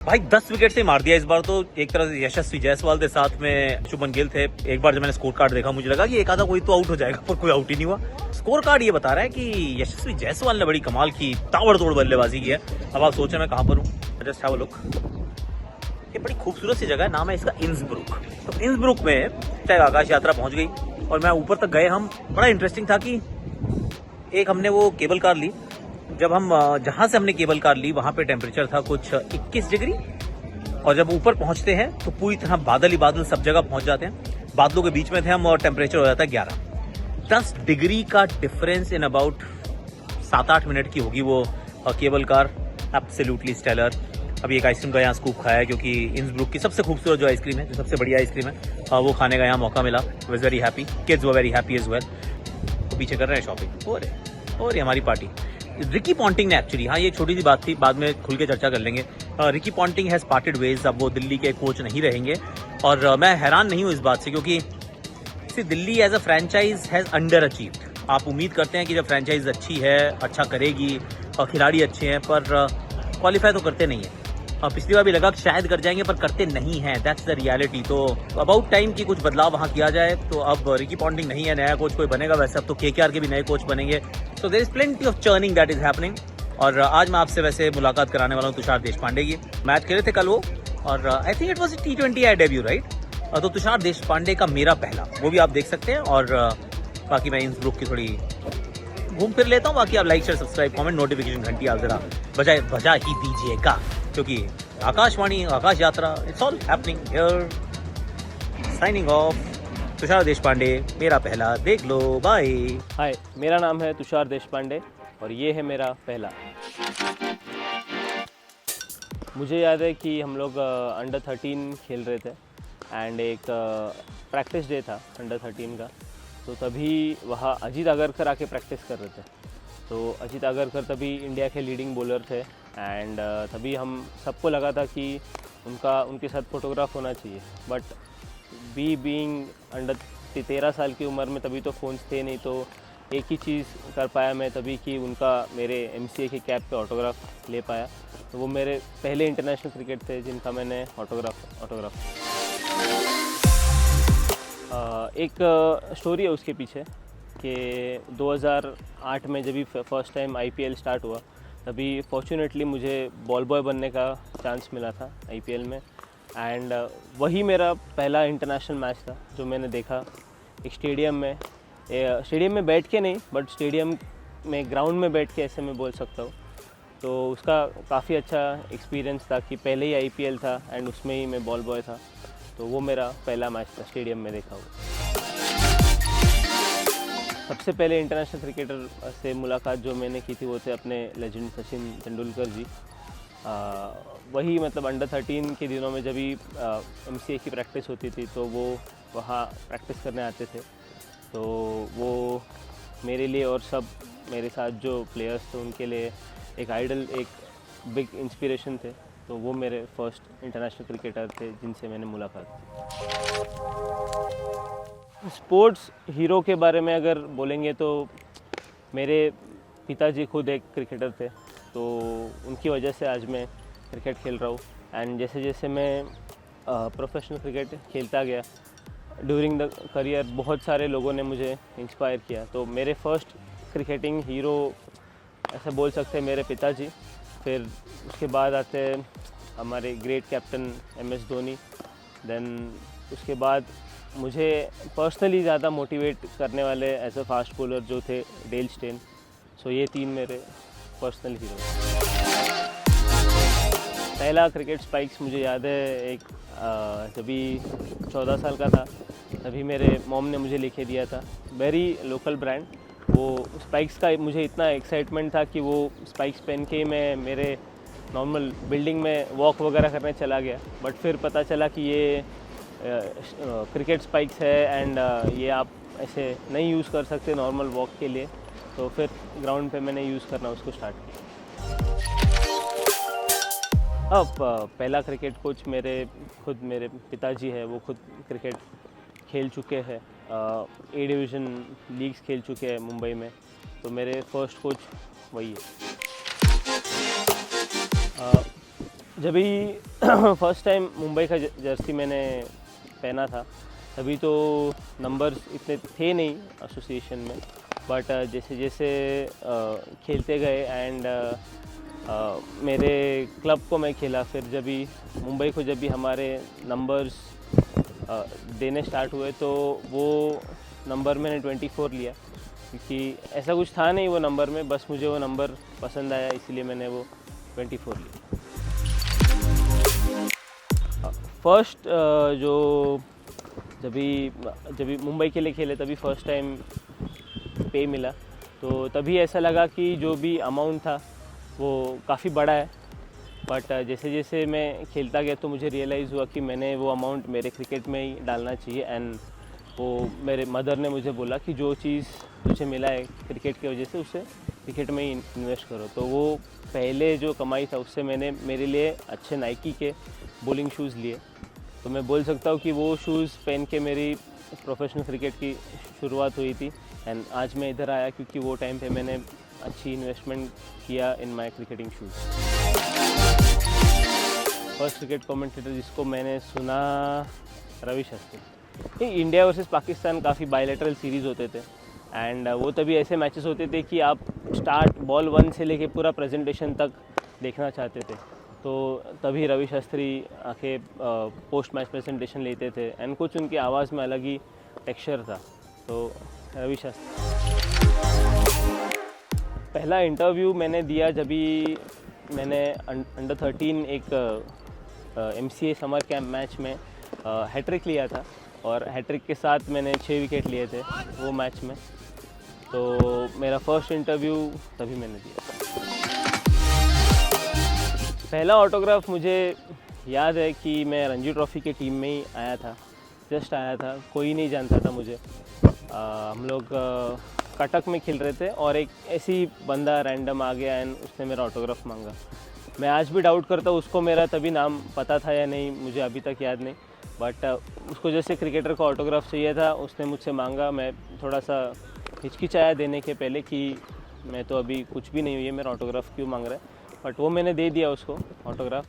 भाई 10 विकेट से मार दिया इस बार तो। एक तरह से यशस्वी जायसवाल के साथ में शुभमन गिल थे। एक बार जब मैंने स्कोर कार्ड देखा मुझे लगा कि एक आधा कोई तो आउट हो जाएगा, पर कोई आउट ही नहीं हुआ। स्कोर कार्ड ये बता रहा है कि यशस्वी जायसवाल ने बड़ी कमाल की ताबड़तोड़ बल्लेबाजी की है। अब आप सोचे मैं कहां पर हूँ, जस्ट हैव अ लुक। ये बड़ी खूबसूरत सी जगह है, नाम है इसका इंसब्रुक। तो इंसब्रुक में चाहे आकाश यात्रा पहुंच गई और मैं ऊपर तक गए हम। बड़ा इंटरेस्टिंग था कि एक हमने वो केबल कार ली। जब हम जहां से हमने केबल कार ली वहां पे टेम्परेचर था कुछ 21 डिग्री, और जब ऊपर पहुंचते हैं तो पूरी तरह बादल ही बादल सब जगह पहुंच जाते हैं। बादलों के बीच में थे हम और टेम्परेचर हो जाता है 10 डिग्री का डिफरेंस इन अबाउट 7-8 मिनट की होगी वो केबल कार। Absolutely stellar. अभी एक आइसक्रीम का यहाँ स्कूप खाया है, क्योंकि इंसब्रुक की सबसे खूबसूरत जो आइसक्रीम है, जो सबसे बढ़िया आइसक्रीम है, वो खाने का यहाँ मौका मिला। Was very happy, kids were very happy as well. तो पीछे कर रहे हैं शॉपिंग और ये हमारी पार्टी। रिकी पॉन्टिंग ने एक्चुअली, हाँ ये छोटी सी बात थी, बाद में खुल के चर्चा कर लेंगे। Ricky Ponting has parted ways. अब वो दिल्ली के कोच नहीं रहेंगे और मैं हैरान नहीं हूँ इस बात से, क्योंकि Delhi as a franchise has underachieved. आप उम्मीद करते हैं कि जब फ्रेंचाइज अच्छी है, अच्छा करेगी और खिलाड़ी अच्छे हैं, पर क्वालिफाई तो करते नहीं है। पिछली बार भी लगा कि शायद कर जाएंगे, पर करते नहीं है। That's the reality. तो अबाउट टाइम की कुछ बदलाव वहाँ किया जाए। तो अब रिकी पॉन्टिंग नहीं है, नया कोच कोई बनेगा। वैसे अब तो केकेआर के भी नए कोच बनेंगे। So there is plenty of churning that is happening. और आज मैं आपसे वैसे मुलाकात कराने वाला हूँ तुषार देशपांडे की। मैच खेले थे कल वो, और I think it was T20 I debut, right. तो तुषार देशपांडे का मेरा पहला, वो भी आप देख सकते हैं। और बाकी मैं इंसब्रुक की थोड़ी घूम फिर लेता हूँ। बाकी आप like share subscribe comment notification घंटी आप जरा बजा ही दीजिएगा, क्योंकि आकाशवाणी आकाश यात्रा it's all happening here. Signing off, Tushar Deshpande मेरा पहला, देख लो, बाय। हाय, मेरा नाम है तुषार देशपांडे और ये है मेरा पहला। मुझे याद है कि हम लोग अंडर 13 खेल रहे थे एंड एक प्रैक्टिस डे था अंडर 13 का। तो तभी वहाँ अजीत आगरकर आके प्रैक्टिस कर रहे थे। तो अजीत आगरकर तभी इंडिया के लीडिंग बॉलर थे एंड तभी हम सबको लगा था कि उनके साथ फोटोग्राफ होना चाहिए। बट बीइंग अंडर 13 साल की उम्र में तभी तो फ़ोन्स थे नहीं, तो एक ही चीज़ कर पाया मैं तभी कि उनका मेरे MCA की कैप पे ऑटोग्राफ ले पाया। तो वो मेरे पहले इंटरनेशनल क्रिकेट थे जिनका मैंने ऑटोग्राफ एक स्टोरी है उसके पीछे कि 2008 में जब भी फर्स्ट टाइम IPL स्टार्ट हुआ, तभी फॉर्चुनेटली मुझे बॉल बॉय बनने का चांस मिला था IPL में। एंड वही मेरा पहला इंटरनेशनल मैच था जो मैंने देखा एक स्टेडियम में बैठ के नहीं, बट स्टेडियम में ग्राउंड में बैठ के, ऐसे मैं बोल सकता हूँ। तो उसका काफ़ी अच्छा एक्सपीरियंस था कि पहले ही IPL था एंड उसमें ही मैं बॉल बॉय था। तो वो मेरा पहला मैच था स्टेडियम में देखा हुआ। सबसे पहले इंटरनेशनल क्रिकेटर से मुलाकात जो मैंने की थी वो थे अपने लेजेंड सचिन तेंदुलकर जी। वही मतलब अंडर 13 के दिनों में जब भी MCA की प्रैक्टिस होती थी तो वो वहाँ प्रैक्टिस करने आते थे। तो वो मेरे लिए और सब मेरे साथ जो प्लेयर्स थे उनके लिए एक आइडल, एक बिग इंस्पिरेशन थे। तो वो मेरे फर्स्ट इंटरनेशनल क्रिकेटर थे जिनसे मैंने मुलाकात की। स्पोर्ट्स हीरो के बारे में अगर बोलेंगे तो मेरे पिताजी खुद एक क्रिकेटर थे, तो उनकी वजह से आज मैं क्रिकेट खेल रहा हूँ। एंड जैसे जैसे मैं प्रोफेशनल क्रिकेट खेलता गया ड्यूरिंग द करियर, बहुत सारे लोगों ने मुझे इंस्पायर किया। तो मेरे फर्स्ट क्रिकेटिंग हीरो ऐसा बोल सकते हैं मेरे पिताजी। फिर उसके बाद आते हैं हमारे great captain MS Dhoni. Then उसके बाद मुझे पर्सनली ज़्यादा मोटिवेट करने वाले एज अ फास्ट बॉलर जो थे डेल स्टेन। सो ये 3 मेरे पर्सनल हीरो। पहला क्रिकेट स्पाइक्स मुझे याद है, एक जब भी 14 साल का था तभी मेरे मॉम ने मुझे लेके दिया था, वेरी लोकल ब्रांड। वो स्पाइक्स का मुझे इतना एक्साइटमेंट था कि वो स्पाइक्स पहन के मैं मेरे नॉर्मल बिल्डिंग में वॉक वगैरह करने चला गया। बट फिर पता चला कि ये क्रिकेट स्पाइक्स है एंड ये आप ऐसे नहीं यूज़ कर सकते नॉर्मल वॉक के लिए। तो फिर ग्राउंड पे मैंने यूज़ करना उसको स्टार्ट किया। अब पहला क्रिकेट कोच मेरे पिताजी है, वो खुद क्रिकेट खेल चुके हैं, A डिवीज़न लीग्स खेल चुके हैं मुंबई में। तो मेरे फर्स्ट कोच वही है। जब भी फर्स्ट टाइम मुंबई का जर्सी मैंने पहना था तभी तो नंबर्स इतने थे नहीं एसोसिएशन में, बट जैसे जैसे खेलते गए एंड मेरे क्लब को मैं खेला, फिर जब भी मुंबई को जब भी हमारे नंबर्स देने स्टार्ट हुए तो वो नंबर मैंने 24 लिया, क्योंकि ऐसा कुछ था नहीं वो नंबर में, बस मुझे वो नंबर पसंद आया इसलिए मैंने वो 24 लिया। फर्स्ट जो जब भी मुंबई के लिए खेले तभी फर्स्ट टाइम पे मिला, तो तभी ऐसा लगा कि जो भी अमाउंट था वो काफ़ी बड़ा है, बट जैसे जैसे मैं खेलता गया तो मुझे रियलाइज़ हुआ कि मैंने वो अमाउंट मेरे क्रिकेट में ही डालना चाहिए। एंड वो मेरे मदर ने मुझे बोला कि जो चीज़ तुझे मिला है क्रिकेट की वजह से उसे क्रिकेट में ही इन्वेस्ट करो। तो वो पहले जो कमाई था उससे मैंने मेरे लिए अच्छे नाइकी के बॉलिंग शूज़ लिए। तो मैं बोल सकता हूँ कि वो शूज़ पहन के मेरी प्रोफेशनल क्रिकेट की शुरुआत हुई थी। एंड आज मैं इधर आया क्योंकि वो टाइम पे मैंने अच्छी इन्वेस्टमेंट किया in my cricketing shoes. First cricket commentator जिसको मैंने सुना, रवि शास्त्री। इंडिया वर्सेस पाकिस्तान काफ़ी बायलैटरल सीरीज़ होते थे एंड वो तभी ऐसे मैचेस होते थे कि आप स्टार्ट बॉल 1 से लेके पूरा प्रेजेंटेशन तक देखना चाहते थे। तो तभी रवि शास्त्री आके पोस्ट मैच प्रेजेंटेशन लेते थे एंड कुछ उनकी आवाज़ में अलग ही टेक्सचर था। तो रवि शास्त्री। पहला इंटरव्यू मैंने दिया जब भी मैंने अंडर 13 एक MCA समर कैंप मैच में हैट्रिक लिया था और हैट्रिक के साथ मैंने 6 विकेट लिए थे वो मैच में। तो मेरा फर्स्ट इंटरव्यू तभी मैंने दिया। पहला ऑटोग्राफ मुझे याद है कि मैं रणजी ट्रॉफ़ी की टीम में ही आया था, जस्ट आया था, कोई नहीं जानता था मुझे। हम लोग कटक में खेल रहे थे और एक ऐसी बंदा रैंडम आ गया एंड उसने मेरा ऑटोग्राफ मांगा। मैं आज भी डाउट करता हूँ उसको मेरा तभी नाम पता था या नहीं, मुझे अभी तक याद नहीं, बट उसको जैसे क्रिकेटर का ऑटोग्राफ चाहिए था उसने मुझसे मांगा। मैं थोड़ा सा हिचकिचाया देने के पहले कि मैं तो अभी कुछ भी नहीं हुई है, मेरा ऑटोग्राफ क्यों मांग रहा है, बट वो मैंने दे दिया उसको ऑटोग्राफ।